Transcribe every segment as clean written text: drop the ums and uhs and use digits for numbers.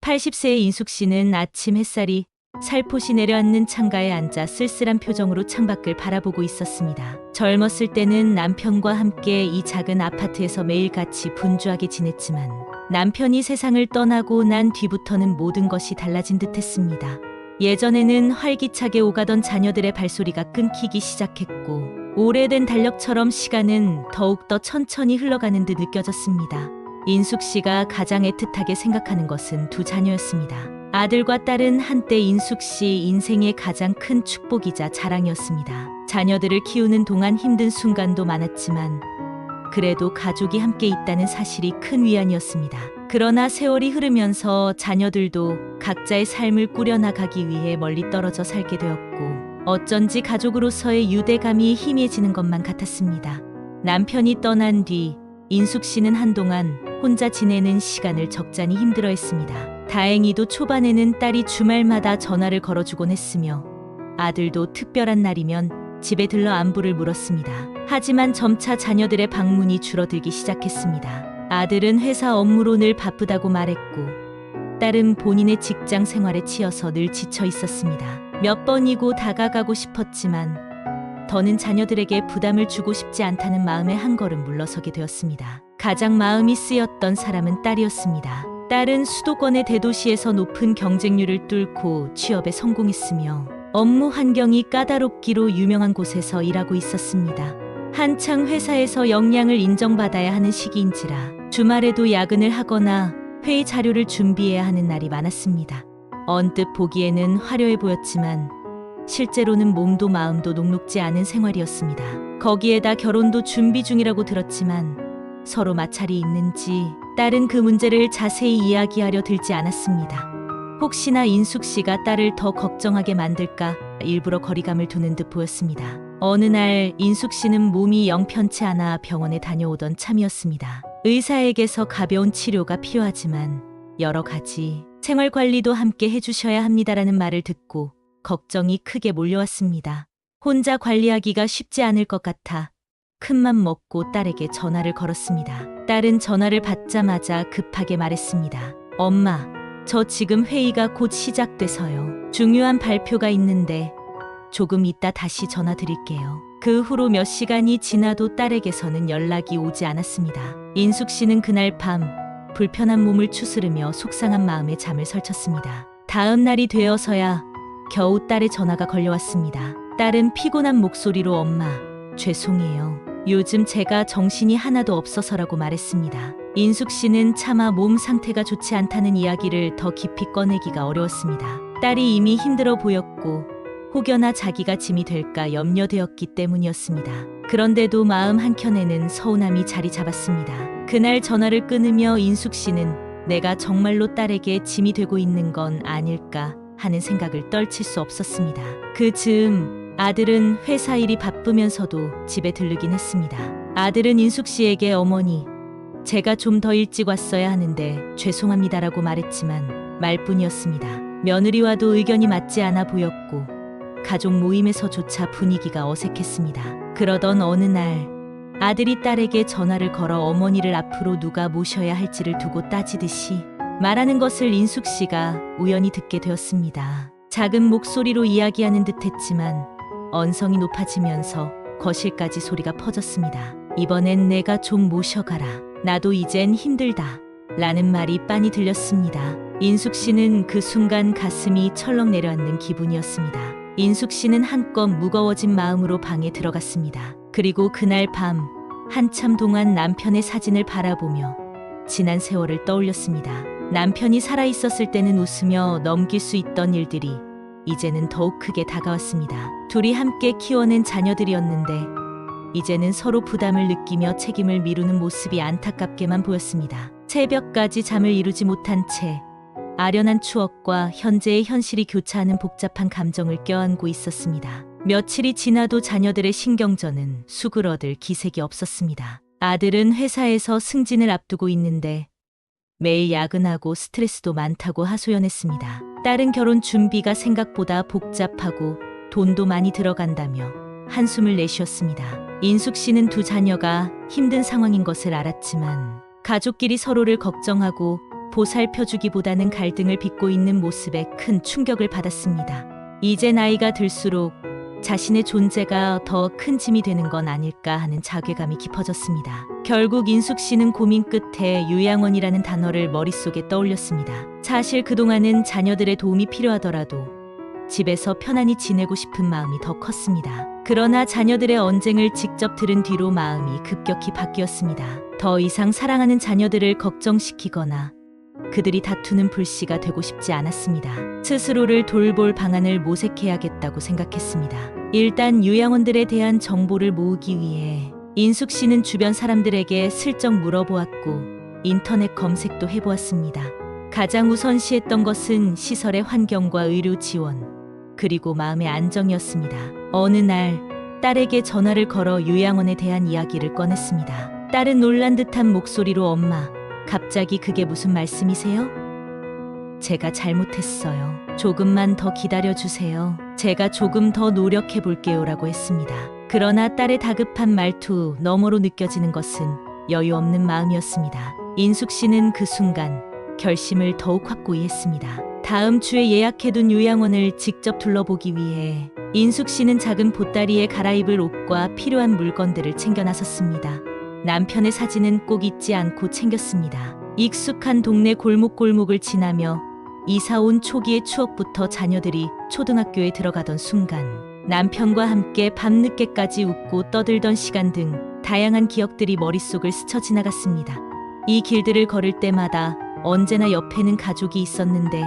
80세의 인숙 씨는 아침 햇살이 살포시 내려앉는 창가에 앉아 쓸쓸한 표정으로 창밖을 바라보고 있었습니다. 젊었을 때는 남편과 함께 이 작은 아파트에서 매일같이 분주하게 지냈지만 남편이 세상을 떠나고 난 뒤부터는 모든 것이 달라진 듯했습니다. 예전에는 활기차게 오가던 자녀들의 발소리가 끊기기 시작했고 오래된 달력처럼 시간은 더욱더 천천히 흘러가는 듯 느껴졌습니다. 인숙 씨가 가장 애틋하게 생각하는 것은 두 자녀였습니다. 아들과 딸은 한때 인숙 씨 인생의 가장 큰 축복이자 자랑이었습니다. 자녀들을 키우는 동안 힘든 순간도 많았지만 그래도 가족이 함께 있다는 사실이 큰 위안이었습니다. 그러나 세월이 흐르면서 자녀들도 각자의 삶을 꾸려나가기 위해 멀리 떨어져 살게 되었고 어쩐지 가족으로서의 유대감이 희미해지는 것만 같았습니다. 남편이 떠난 뒤 인숙 씨는 한동안 혼자 지내는 시간을 적잖이 힘들어했습니다. 다행히도 초반에는 딸이 주말마다 전화를 걸어주곤 했으며 아들도 특별한 날이면 집에 들러 안부를 물었습니다. 하지만 점차 자녀들의 방문이 줄어들기 시작했습니다. 아들은 회사 업무로 늘 바쁘다고 말했고 딸은 본인의 직장 생활에 치여서 늘 지쳐 있었습니다. 몇 번이고 다가가고 싶었지만 더는 자녀들에게 부담을 주고 싶지 않다는 마음에 한 걸음 물러서게 되었습니다. 가장 마음이 쓰였던 사람은 딸이었습니다. 딸은 수도권의 대도시에서 높은 경쟁률을 뚫고 취업에 성공했으며 업무 환경이 까다롭기로 유명한 곳에서 일하고 있었습니다. 한창 회사에서 역량을 인정받아야 하는 시기인지라 주말에도 야근을 하거나 회의 자료를 준비해야 하는 날이 많았습니다. 언뜻 보기에는 화려해 보였지만 실제로는 몸도 마음도 녹록지 않은 생활이었습니다. 거기에다 결혼도 준비 중이라고 들었지만 서로 마찰이 있는지 딸은 그 문제를 자세히 이야기하려 들지 않았습니다. 혹시나 인숙 씨가 딸을 더 걱정하게 만들까 일부러 거리감을 두는 듯 보였습니다. 어느 날 인숙 씨는 몸이 영 편치 않아 병원에 다녀오던 참이었습니다. 의사에게서 가벼운 치료가 필요하지만 여러 가지 생활 관리도 함께 해주셔야 합니다라는 말을 듣고 걱정이 크게 몰려왔습니다. 혼자 관리하기가 쉽지 않을 것 같아 큰맘 먹고 딸에게 전화를 걸었습니다. 딸은 전화를 받자마자 급하게 말했습니다. 엄마, 저 지금 회의가 곧 시작돼서요. 중요한 발표가 있는데 조금 이따 다시 전화 드릴게요. 그 후로 몇 시간이 지나도 딸에게서는 연락이 오지 않았습니다. 인숙 씨는 그날 밤 불편한 몸을 추스르며 속상한 마음에 잠을 설쳤습니다. 다음 날이 되어서야 겨우 딸의 전화가 걸려왔습니다. 딸은 피곤한 목소리로 엄마, 죄송해요. 요즘 제가 정신이 하나도 없어서라고 말했습니다. 인숙 씨는 차마 몸 상태가 좋지 않다는 이야기를 더 깊이 꺼내기가 어려웠습니다. 딸이 이미 힘들어 보였고 혹여나 자기가 짐이 될까 염려되었기 때문이었습니다. 그런데도 마음 한켠에는 서운함이 자리 잡았습니다. 그날 전화를 끊으며 인숙 씨는 내가 정말로 딸에게 짐이 되고 있는 건 아닐까 하는 생각을 떨칠 수 없었습니다. 그 즈음 아들은 회사 일이 바쁘면서도 집에 들르긴 했습니다. 아들은 인숙 씨에게 어머니, 제가 좀 더 일찍 왔어야 하는데 죄송합니다라고 말했지만 말뿐이었습니다. 며느리와도 의견이 맞지 않아 보였고 가족 모임에서조차 분위기가 어색했습니다. 그러던 어느 날 아들이 딸에게 전화를 걸어 어머니를 앞으로 누가 모셔야 할지를 두고 따지듯이 말하는 것을 인숙 씨가 우연히 듣게 되었습니다. 작은 목소리로 이야기하는 듯했지만 언성이 높아지면서 거실까지 소리가 퍼졌습니다. 이번엔 내가 좀 모셔가라. 나도 이젠 힘들다. 라는 말이 빤히 들렸습니다. 인숙 씨는 그 순간 가슴이 철렁 내려앉는 기분이었습니다. 인숙 씨는 한껏 무거워진 마음으로 방에 들어갔습니다. 그리고 그날 밤 한참 동안 남편의 사진을 바라보며 지난 세월을 떠올렸습니다. 남편이 살아있었을 때는 웃으며 넘길 수 있던 일들이 이제는 더욱 크게 다가왔습니다. 둘이 함께 키워낸 자녀들이었는데 이제는 서로 부담을 느끼며 책임을 미루는 모습이 안타깝게만 보였습니다. 새벽까지 잠을 이루지 못한 채 아련한 추억과 현재의 현실이 교차하는 복잡한 감정을 껴안고 있었습니다. 며칠이 지나도 자녀들의 신경전은 수그러들 기색이 없었습니다. 아들은 회사에서 승진을 앞두고 있는데 매일 야근하고 스트레스도 많다고 하소연했습니다. 딸은 결혼 준비가 생각보다 복잡하고 돈도 많이 들어간다며 한숨을 내쉬었습니다. 인숙 씨는 두 자녀가 힘든 상황인 것을 알았지만 가족끼리 서로를 걱정하고 보살펴주기보다는 갈등을 빚고 있는 모습에 큰 충격을 받았습니다. 이제 나이가 들수록 자신의 존재가 더 큰 짐이 되는 건 아닐까 하는 자괴감이 깊어졌습니다. 결국 인숙 씨는 고민 끝에 요양원이라는 단어를 머릿속에 떠올렸습니다. 사실 그동안은 자녀들의 도움이 필요하더라도 집에서 편안히 지내고 싶은 마음이 더 컸습니다. 그러나 자녀들의 언쟁을 직접 들은 뒤로 마음이 급격히 바뀌었습니다. 더 이상 사랑하는 자녀들을 걱정시키거나 그들이 다투는 불씨가 되고 싶지 않았습니다. 스스로를 돌볼 방안을 모색해야겠다고 생각했습니다. 일단 요양원들에 대한 정보를 모으기 위해 인숙 씨는 주변 사람들에게 슬쩍 물어보았고 인터넷 검색도 해보았습니다. 가장 우선시했던 것은 시설의 환경과 의료 지원, 그리고 마음의 안정이었습니다. 어느 날 딸에게 전화를 걸어 요양원에 대한 이야기를 꺼냈습니다. 딸은 놀란 듯한 목소리로 엄마, 갑자기 그게 무슨 말씀이세요? 제가 잘못했어요. 조금만 더 기다려주세요. 제가 조금 더 노력해 볼게요 라고 했습니다. 그러나 딸의 다급한 말투 너머로 느껴지는 것은 여유 없는 마음이었습니다. 인숙 씨는 그 순간 결심을 더욱 확고히 했습니다. 다음 주에 예약해둔 요양원을 직접 둘러보기 위해 인숙 씨는 작은 보따리에 갈아입을 옷과 필요한 물건들을 챙겨 나섰습니다. 남편의 사진은 꼭 잊지 않고 챙겼습니다. 익숙한 동네 골목골목을 지나며 이사 온 초기의 추억부터 자녀들이 초등학교에 들어가던 순간, 남편과 함께 밤늦게까지 웃고 떠들던 시간 등 다양한 기억들이 머릿속을 스쳐 지나갔습니다. 이 길들을 걸을 때마다 언제나 옆에는 가족이 있었는데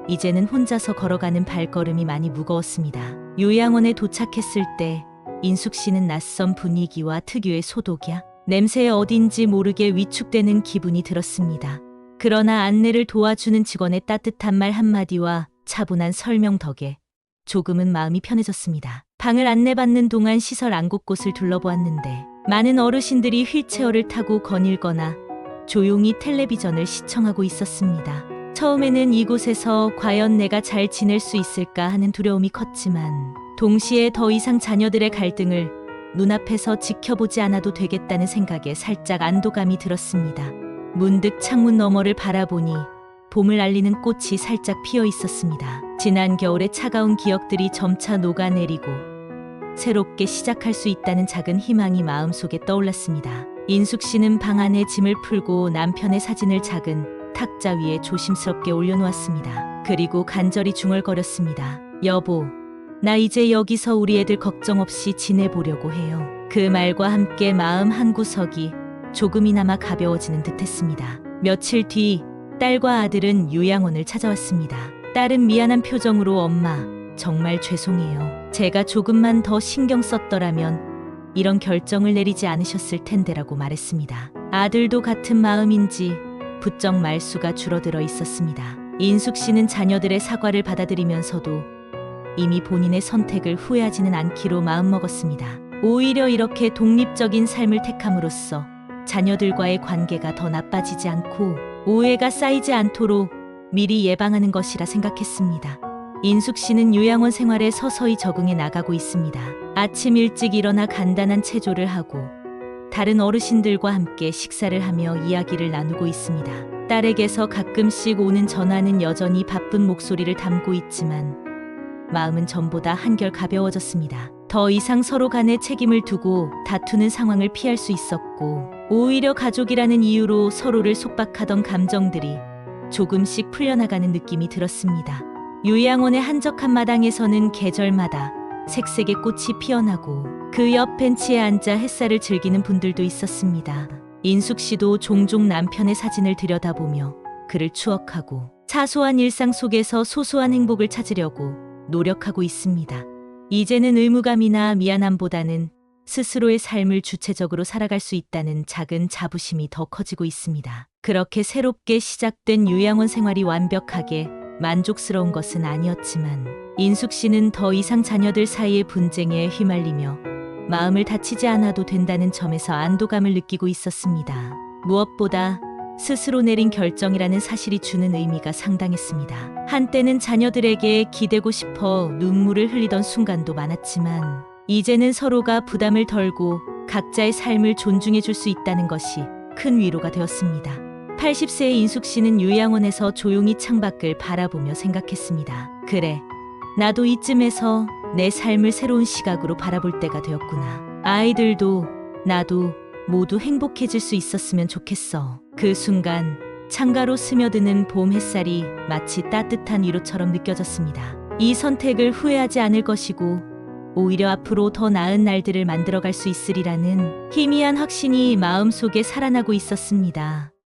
이제는 혼자서 걸어가는 발걸음이 많이 무거웠습니다. 요양원에 도착했을 때 인숙 씨는 낯선 분위기와 특유의 소독약, 냄새에 어딘지 모르게 위축되는 기분이 들었습니다. 그러나 안내를 도와주는 직원의 따뜻한 말 한마디와 차분한 설명 덕에 조금은 마음이 편해졌습니다. 방을 안내받는 동안 시설 안 곳곳을 둘러보았는데 많은 어르신들이 휠체어를 타고 거닐거나 조용히 텔레비전을 시청하고 있었습니다. 처음에는 이곳에서 과연 내가 잘 지낼 수 있을까 하는 두려움이 컸지만 동시에 더 이상 자녀들의 갈등을 눈앞에서 지켜보지 않아도 되겠다는 생각에 살짝 안도감이 들었습니다. 문득 창문 너머를 바라보니 봄을 알리는 꽃이 살짝 피어 있었습니다. 지난 겨울의 차가운 기억들이 점차 녹아내리고 새롭게 시작할 수 있다는 작은 희망이 마음속에 떠올랐습니다. 인숙 씨는 방 안에 짐을 풀고 남편의 사진을 작은 탁자 위에 조심스럽게 올려놓았습니다. 그리고 간절히 중얼거렸습니다. 여보, 나 이제 여기서 우리 애들 걱정 없이 지내보려고 해요. 그 말과 함께 마음 한구석이 조금이나마 가벼워지는 듯했습니다. 며칠 뒤 딸과 아들은 요양원을 찾아왔습니다. 딸은 미안한 표정으로 엄마, 정말 죄송해요. 제가 조금만 더 신경 썼더라면 이런 결정을 내리지 않으셨을 텐데라고 말했습니다. 아들도 같은 마음인지 부쩍 말수가 줄어들어 있었습니다. 인숙 씨는 자녀들의 사과를 받아들이면서도 이미 본인의 선택을 후회하지는 않기로 마음먹었습니다. 오히려 이렇게 독립적인 삶을 택함으로써 자녀들과의 관계가 더 나빠지지 않고 오해가 쌓이지 않도록 미리 예방하는 것이라 생각했습니다. 인숙 씨는 요양원 생활에 서서히 적응해 나가고 있습니다. 아침 일찍 일어나 간단한 체조를 하고 다른 어르신들과 함께 식사를 하며 이야기를 나누고 있습니다. 딸에게서 가끔씩 오는 전화는 여전히 바쁜 목소리를 담고 있지만 마음은 전보다 한결 가벼워졌습니다. 더 이상 서로 간에 책임을 두고 다투는 상황을 피할 수 있었고 오히려 가족이라는 이유로 서로를 속박하던 감정들이 조금씩 풀려나가는 느낌이 들었습니다. 요양원의 한적한 마당에서는 계절마다 색색의 꽃이 피어나고 그 옆 벤치에 앉아 햇살을 즐기는 분들도 있었습니다. 인숙 씨도 종종 남편의 사진을 들여다보며 그를 추억하고 사소한 일상 속에서 소소한 행복을 찾으려고 노력하고 있습니다. 이제는 의무감이나 미안함보다는 스스로의 삶을 주체적으로 살아갈 수 있다는 작은 자부심이 더 커지고 있습니다. 그렇게 새롭게 시작된 요양원 생활이 완벽하게 만족스러운 것은 아니었지만 인숙 씨는 더 이상 자녀들 사이의 분쟁에 휘말리며 마음을 다치지 않아도 된다는 점에서 안도감을 느끼고 있었습니다. 무엇보다 스스로 내린 결정이라는 사실이 주는 의미가 상당했습니다. 한때는 자녀들에게 기대고 싶어 눈물을 흘리던 순간도 많았지만 이제는 서로가 부담을 덜고 각자의 삶을 존중해 줄 수 있다는 것이 큰 위로가 되었습니다. 80세의 인숙 씨는 요양원에서 조용히 창밖을 바라보며 생각했습니다. 그래, 나도 이쯤에서 내 삶을 새로운 시각으로 바라볼 때가 되었구나. 아이들도 나도 모두 행복해질 수 있었으면 좋겠어. 그 순간 창가로 스며드는 봄 햇살이 마치 따뜻한 위로처럼 느껴졌습니다. 이 선택을 후회하지 않을 것이고 오히려 앞으로 더 나은 날들을 만들어갈 수 있으리라는 희미한 확신이 마음속에 살아나고 있었습니다.